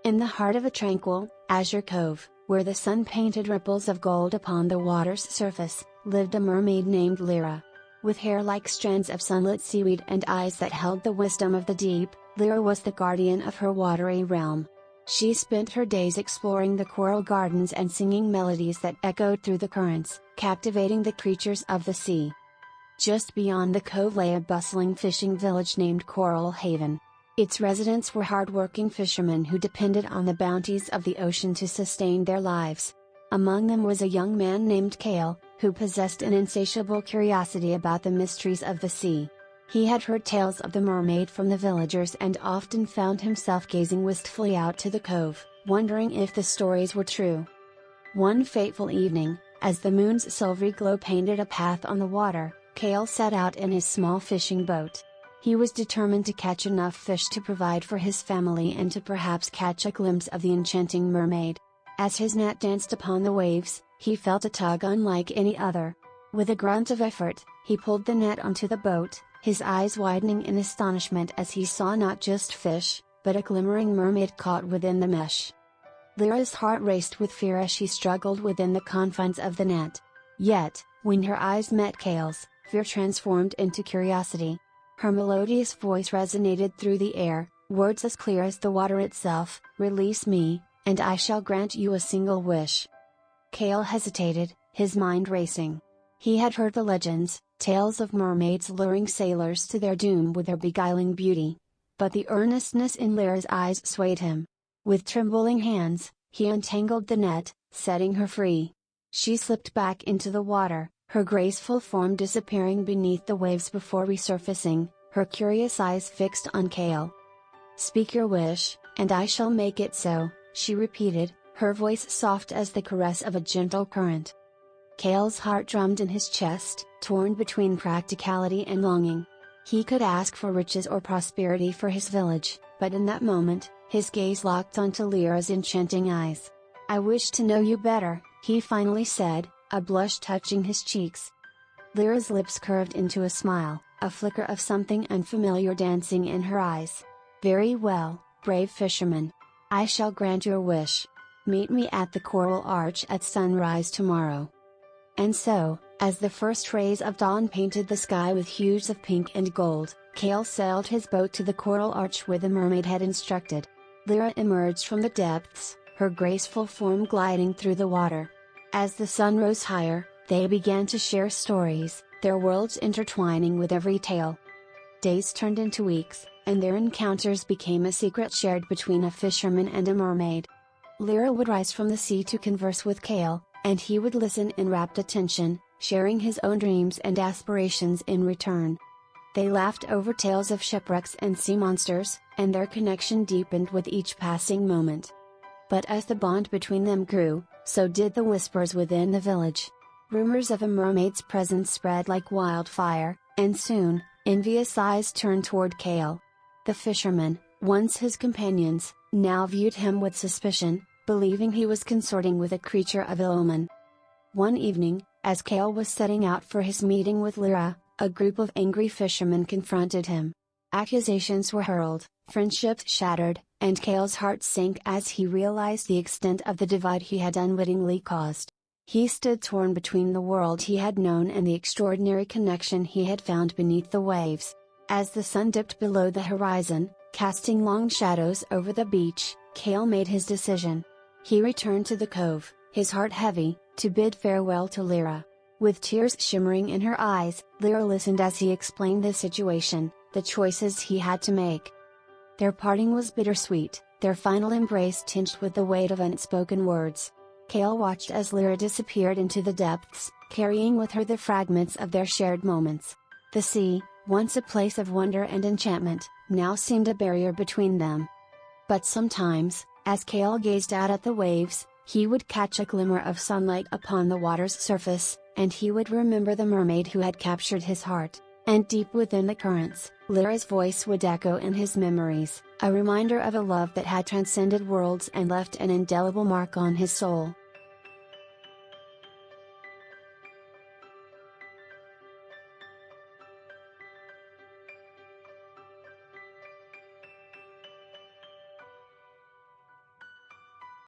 In the heart of a tranquil, azure cove, where the sun painted ripples of gold upon the water's surface, lived a mermaid named Lyra. With hair like strands of sunlit seaweed and eyes that held the wisdom of the deep, Lyra was the guardian of her watery realm. She spent her days exploring the coral gardens and singing melodies that echoed through the currents, captivating the creatures of the sea. Just beyond the cove lay a bustling fishing village named Coral Haven. Its residents were hard-working fishermen who depended on the bounties of the ocean to sustain their lives. Among them was a young man named Kale, who possessed an insatiable curiosity about the mysteries of the sea. He had heard tales of the mermaid from the villagers and often found himself gazing wistfully out to the cove, wondering if the stories were true. One fateful evening, as the moon's silvery glow painted a path on the water, Kale set out in his small fishing boat. He was determined to catch enough fish to provide for his family and to perhaps catch a glimpse of the enchanting mermaid. As his net danced upon the waves, he felt a tug unlike any other. With a grunt of effort, he pulled the net onto the boat, his eyes widening in astonishment as he saw not just fish, but a glimmering mermaid caught within the mesh. Lyra's heart raced with fear as she struggled within the confines of the net. Yet, when her eyes met Kale's, fear transformed into curiosity. Her melodious voice resonated through the air, words as clear as the water itself: "Release me, and I shall grant you a single wish." Kale hesitated, his mind racing. He had heard the legends, tales of mermaids luring sailors to their doom with their beguiling beauty. But the earnestness in Lyra's eyes swayed him. With trembling hands, he untangled the net, setting her free. She slipped back into the water, her graceful form disappearing beneath the waves before resurfacing, her curious eyes fixed on Kale. "Speak your wish, and I shall make it so," she repeated, her voice soft as the caress of a gentle current. Kale's heart drummed in his chest, torn between practicality and longing. He could ask for riches or prosperity for his village, but in that moment, his gaze locked onto Lyra's enchanting eyes. "I wish to know you better," he finally said, a blush touching his cheeks. Lyra's lips curved into a smile, a flicker of something unfamiliar dancing in her eyes. "Very well, brave fisherman. I shall grant your wish. Meet me at the Coral Arch at sunrise tomorrow." And so, as the first rays of dawn painted the sky with hues of pink and gold, Kale sailed his boat to the Coral Arch where the mermaid had instructed. Lyra emerged from the depths, her graceful form gliding through the water. As the sun rose higher, they began to share stories, their worlds intertwining with every tale. Days turned into weeks, and their encounters became a secret shared between a fisherman and a mermaid. Lyra would rise from the sea to converse with Kale, and he would listen in rapt attention, sharing his own dreams and aspirations in return. They laughed over tales of shipwrecks and sea monsters, and their connection deepened with each passing moment. But as the bond between them grew, so did the whispers within the village. Rumors of a mermaid's presence spread like wildfire, and soon, envious eyes turned toward Kale. The fishermen, once his companions, now viewed him with suspicion, believing he was consorting with a creature of ill omen. One evening, as Kale was setting out for his meeting with Lyra, a group of angry fishermen confronted him. Accusations were hurled, friendships shattered, and Kale's heart sank as he realized the extent of the divide he had unwittingly caused. He stood torn between the world he had known and the extraordinary connection he had found beneath the waves. As the sun dipped below the horizon, casting long shadows over the beach, Kale made his decision. He returned to the cove, his heart heavy, to bid farewell to Lyra. With tears shimmering in her eyes, Lyra listened as he explained the situation, the choices he had to make. Their parting was bittersweet, their final embrace tinged with the weight of unspoken words. Kale watched as Lyra disappeared into the depths, carrying with her the fragments of their shared moments. The sea, once a place of wonder and enchantment, now seemed a barrier between them. But sometimes, as Kale gazed out at the waves, he would catch a glimmer of sunlight upon the water's surface, and he would remember the mermaid who had captured his heart. And deep within the currents, Lyra's voice would echo in his memories, a reminder of a love that had transcended worlds and left an indelible mark on his soul.